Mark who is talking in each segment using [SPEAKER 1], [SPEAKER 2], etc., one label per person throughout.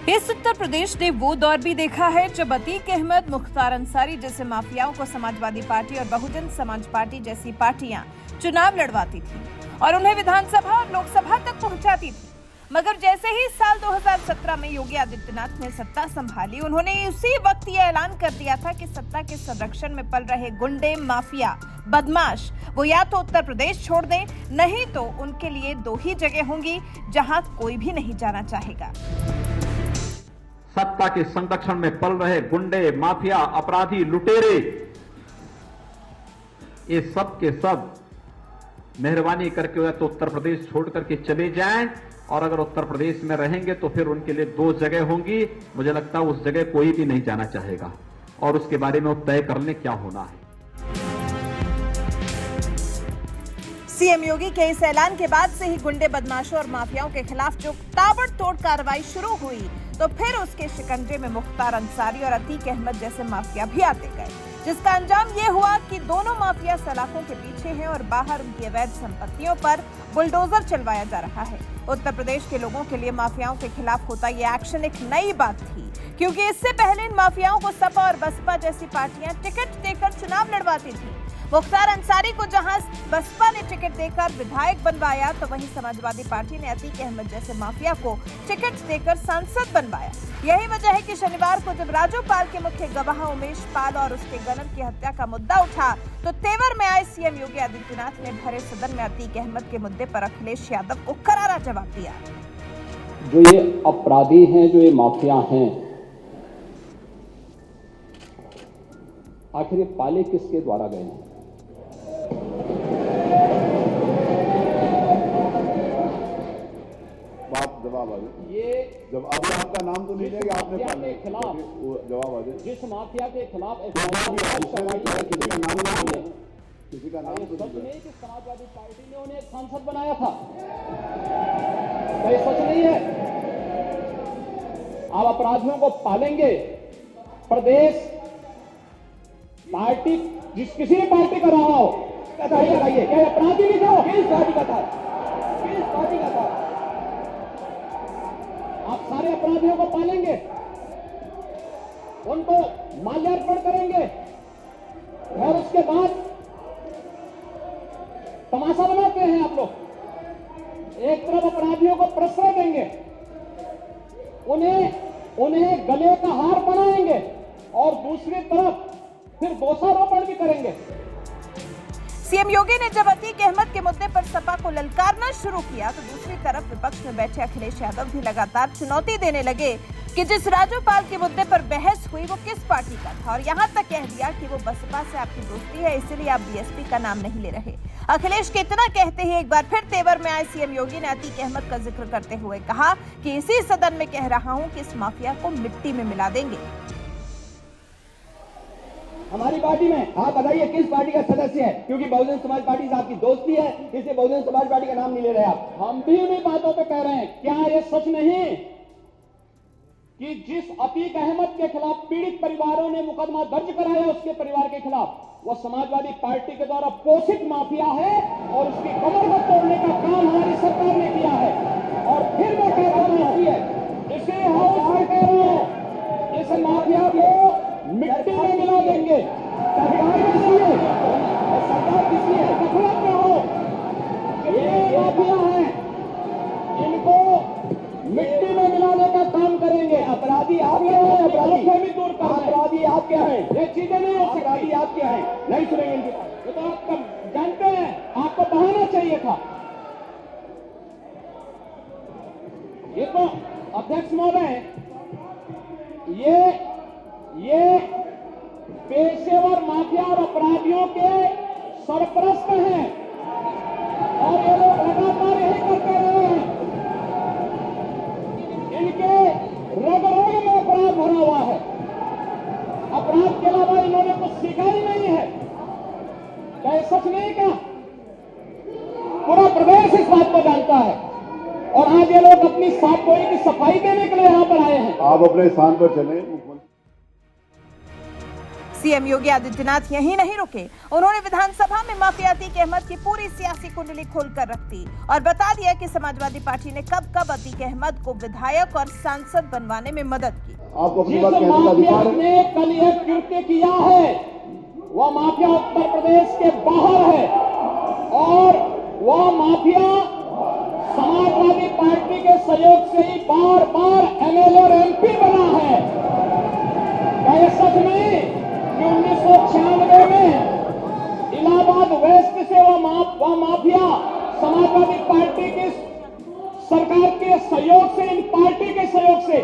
[SPEAKER 1] इस उत्तर प्रदेश ने वो दौर भी देखा है जब अतीक अहमद, मुख्तार अंसारी जैसे माफियाओं को समाजवादी पार्टी और बहुजन समाज पार्टी जैसी पार्टियां चुनाव लड़वाती थी और उन्हें विधानसभा और लोकसभा तक पहुंचाती थी। मगर जैसे ही साल 2017 में योगी आदित्यनाथ ने सत्ता संभाली, उन्होंने उसी वक्त ये ऐलान कर दिया था कि सत्ता के संरक्षण में पल रहे गुंडे, माफिया, बदमाश वो या तो उत्तर प्रदेश छोड़ दें, नहीं तो उनके लिए दो ही जगह होंगी जहां कोई भी नहीं जाना चाहेगा।
[SPEAKER 2] सत्ता के संरक्षण में पल रहे गुंडे, माफिया, अपराधी, लुटेरे, ये सब के सब मेहरबानी करके या तो उत्तर प्रदेश छोड़ करके चले जाएं, और अगर उत्तर प्रदेश में रहेंगे तो फिर उनके लिए दो जगह होंगी। मुझे लगता है उस जगह कोई भी नहीं जाना चाहेगा और उसके बारे में तय कर लें क्या होना है।
[SPEAKER 1] सीएम योगी के इस ऐलान के बाद से ही गुंडे, बदमाशों और माफियाओं के खिलाफ जो ताबड़तोड़ कार्रवाई शुरू हुई, तो फिर उसके शिकंजे में मुख्तार अंसारी और अतीक अहमद जैसे माफिया भी आते गए, जिसका अंजाम ये हुआ कि दोनों माफिया सलाखों के पीछे हैं और बाहर उनकी अवैध संपत्तियों पर बुलडोजर चलवाया जा रहा है। उत्तर प्रदेश के लोगों के लिए माफियाओं के खिलाफ होता ये एक्शन एक नई बात थी, क्योंकि इससे पहले इन माफियाओं को सपा और बसपा जैसी पार्टियां टिकट देकर चुनाव लड़वाती थी। मुख्तार अंसारी को जहां बसपा ने टिकट देकर विधायक बनवाया, तो वहीं समाजवादी पार्टी ने अतीक अहमद जैसे माफिया को टिकट देकर सांसद बनवाया। यही वजह है कि शनिवार को जब राजोपाल के मुख्य गवाह उमेश पाल और उसके गनर की हत्या का मुद्दा उठा, तो तेवर में आए सीएम योगी आदित्यनाथ ने भरे सदन में अतीक अहमद के मुद्दे पर अखिलेश यादव को करारा जवाब दिया।
[SPEAKER 3] जो ये अपराधी हैं, जो ये माफिया हैं, आखिर ये पाले किसके द्वारा गए हैं?
[SPEAKER 4] जवाब आ जाए।
[SPEAKER 3] ये
[SPEAKER 4] जब आपका नाम तो नहीं लेगा, आपने
[SPEAKER 3] के खिलाफ
[SPEAKER 4] जवाब आ जाए।
[SPEAKER 3] जिस माफिया के खिलाफ
[SPEAKER 4] किसी का नाम नहीं है, किसी का नाम तो
[SPEAKER 3] सच नहीं कि समाजवादी पार्टी ने उन्हें सांसद बनाया था, ये सच नहीं है। आप अपराधियों को पालेंगे, प्रदेश पार्टी किसी भी पार्टी का रहा हो, बताइए क्या अपराधी नहीं था? किस पार्टी का था? किस पार्टी का था? आप सारे अपराधियों को पालेंगे, उनको माल्यार्पण करेंगे और उसके बाद तमाशा बनाते हैं आप लोग। एक तरफ अपराधियों को प्रश्रय देंगे, उन्हें गले का हार बनाएंगे और दूसरी तरफ फिर दोषारोपण भी करेंगे।
[SPEAKER 1] सीएम योगी ने जब अतीक अहमद के मुद्दे पर सपा को ललकारना शुरू किया, तो दूसरी तरफ विपक्ष में बैठे अखिलेश यादव भी लगातार चुनौती देने लगे कि जिस राजोपाल के मुद्दे पर बहस हुई वो किस पार्टी का था, और यहां तक कह दिया कि वो बसपा से आपकी दोस्ती है, इसलिए आप बीएसपी का नाम नहीं ले रहे। अखिलेश के इतना कहते ही एक बार फिर तेवर में आए सीएम योगी ने अतीक अहमद का जिक्र करते हुए कहा कि इसी सदन में कह रहा हूं कि इस माफिया को मिट्टी में मिला देंगे।
[SPEAKER 5] हमारी पार्टी में आप बताइए किस पार्टी का सदस्य है? क्योंकि बहुजन समाज पार्टी से आपकी दोस्ती है, इसलिए बहुजन समाज पार्टी का नाम नहीं ले रहे आप।
[SPEAKER 3] हम भी उन्हीं बातों पे कह रहे हैं। क्या ये सच नहीं कि जिस अतीक अहमद के खिलाफ पीड़ित परिवारों ने मुकदमा दर्ज कराया, उसके परिवार के खिलाफ, वो समाजवादी पार्टी के द्वारा पोषित माफिया है और उसकी कमर को तोड़ने का काम हमारी सरकार ने किया है। और फिर मैं कह रहा हूं, इसे हाउस में कह रहा हूं, इस माफिया को मिट्टी में मिला देंगे। सरकार किसी है, सरकार किसी है, गफलत में हो, ये माफिया है, इनको मिट्टी में मिलाने का काम करेंगे। अपराधी आप क्या है? अपराधी दूर कर, अपराधी आप क्या है? ये चीजें नहीं हो सकती। अपराधी आप क्या है? नहीं सुनेंगे इनकी बात। ये तो आप जानते हैं, आपको बहाना चाहिए था। ये तो अध्यक्ष महोदय, ये पेशेवर माफिया और अपराधियों के सरपरस्त हैं और ये लोग लगातार यही करते रहे हैं। इनके रग-रग में अपराध भरा हुआ है। अपराध के अलावा इन्होंने कुछ सीखा ही नहीं है। क्या सच नहीं का? पूरा प्रदेश इस बात को जानता है और आज ये लोग अपनी साफ गोई की सफाई देने के लिए यहां पर आए हैं।
[SPEAKER 4] आप अपने स्थान पर चलें।
[SPEAKER 1] सीएम योगी आदित्यनाथ यहीं नहीं रुके, उन्होंने विधानसभा में माफिया अतीक अहमद की पूरी सियासी कुंडली खोलकर रख दी और बता दिया कि समाजवादी पार्टी ने कब कब अतीक अहमद को विधायक और सांसद बनवाने में मदद की।
[SPEAKER 4] आपको अपनी
[SPEAKER 3] जिस
[SPEAKER 4] बात कहने का
[SPEAKER 3] माफिया
[SPEAKER 4] अधिकार है।
[SPEAKER 3] ने कल यह कृत्य किया है वह माफिया उत्तर प्रदेश के बाहर है और वह माफिया समाजवादी पार्टी के सहयोग से ही बार बार एमएलए और एमपी बना है। क्या यह सच नहीं कि 1996 में इलाहाबाद वेस्ट से वह माफिया समाजवादी पार्टी की सरकार के सहयोग से, इन पार्टी के सहयोग से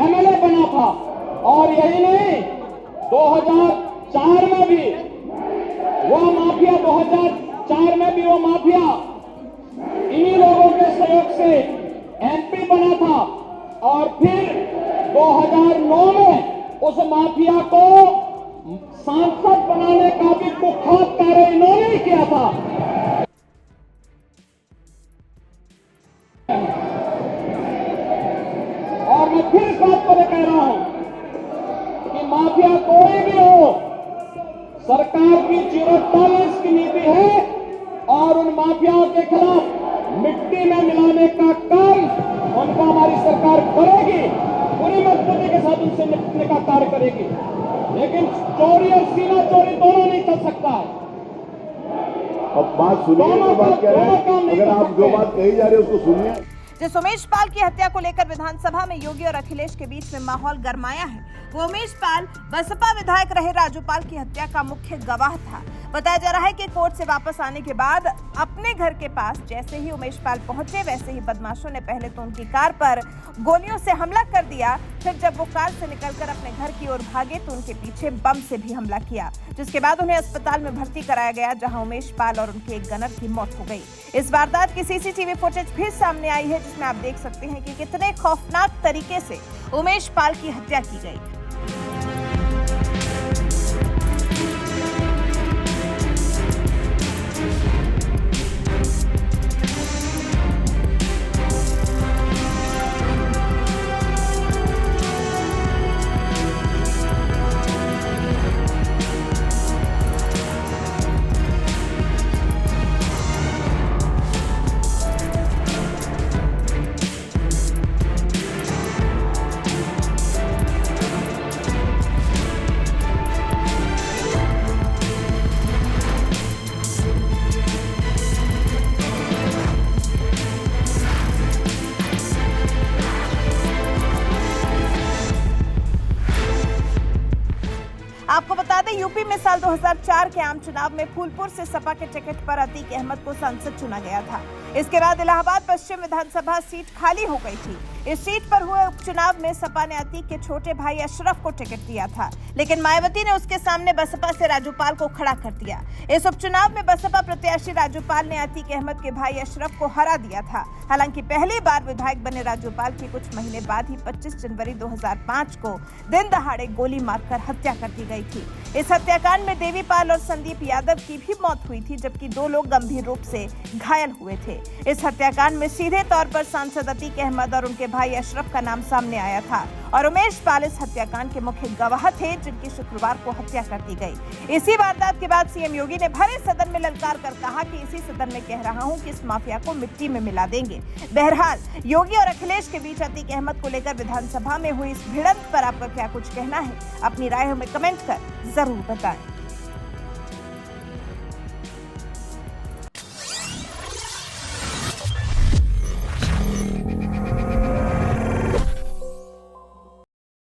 [SPEAKER 3] एमएलए बना था। और यही नहीं, 2004 में भी वह माफिया 2004 में भी वो माफिया इन्हीं लोगों के सहयोग से एमपी बना था और फिर 2009 में उस माफिया को सांसद बनाने का भी कुख्यात कार्य इन्होंने ही किया था। और मैं फिर इस बात पर कह रहा हूं कि माफिया कोई भी हो, सरकार की 0 टॉलरेंस की नीति है और उन माफियाओं के खिलाफ मिट्टी में मिलाने का काम उनको हमारी सरकार करेगी, पूरी मजबूती के साथ उनसे निपटने का कार्य करेगी। लेकिन चोरी और सीना चोरी दोनों नहीं चल सकता है।
[SPEAKER 4] अब बात सुनिए, जो बात कह रहे हैं, अगर आप जो बात कही जा रही है उसको सुनिए।
[SPEAKER 1] जिस उमेश पाल की हत्या को लेकर विधानसभा में योगी और अखिलेश के बीच में माहौल गरमाया है, वो उमेश पाल बसपा विधायक रहे राजूपाल की हत्या का मुख्य गवाह था। बताया जा रहा है कि कोर्ट से वापस आने के बाद अपने घर के पास जैसे ही उमेश पाल पहुंचे, वैसे ही बदमाशों ने पहले तो उनकी कार पर गोलियों से हमला कर दिया। फिर जब वो कार से निकलकर अपने घर की ओर भागे तो उनके पीछे बम से भी हमला किया, जिसके बाद उन्हें अस्पताल में भर्ती कराया गया, जहां उमेश पाल और उनके एक गनर की मौत हो गई। इस वारदात की सीसीटीवी फुटेज फिर सामने आई है, जिसमें आप देख सकते हैं कि कितने खौफनाक तरीके से उमेश पाल की हत्या की गई। आपको बता दें, यूपी में साल 2004 के आम चुनाव में फूलपुर से सपा के टिकट पर अतीक अहमद को सांसद चुना गया था। इसके बाद इलाहाबाद पश्चिम विधानसभा सीट खाली हो गई थी। इस सीट पर हुए उपचुनाव में सपा ने अतीक के छोटे भाई अशरफ को टिकट दिया था, लेकिन मायावती ने उसके सामने बसपा से राजूपाल को खड़ा कर दिया। इस उपचुनाव में बसपा प्रत्याशी राजूपाल ने अतीक अहमद के भाई अशरफ को हरा दिया था। हालांकि पहली बार विधायक बने राजूपाल की कुछ महीने बाद ही 25 जनवरी 2005 को दिन दहाड़े गोली मारकर हत्या कर दी गई थी। इस हत्याकांड में देवीपाल और संदीप यादव की भी मौत हुई थी, जबकि 2 लोग गंभीर रूप से घायल हुए थे। इस हत्याकांड में सीधे तौर पर सांसद अतीक अहमद और उनके भाई अशरफ का नाम सामने आया था और उमेश पाल इस हत्याकांड के मुख्य गवाह थे, जिनकी शुक्रवार को हत्या कर दी गई। इसी वारदात के बाद सीएम योगी ने भरे सदन में ललकार कर कहा कि इसी सदन में कह रहा हूं कि इस माफिया को मिट्टी में मिला देंगे। बहरहाल, योगी और अखिलेश के बीच अतीक अहमद को लेकर विधानसभा में हुई इस भिड़ंत पर आपका क्या कुछ कहना है? अपनी राय हमें कमेंट कर जरूर बताएं।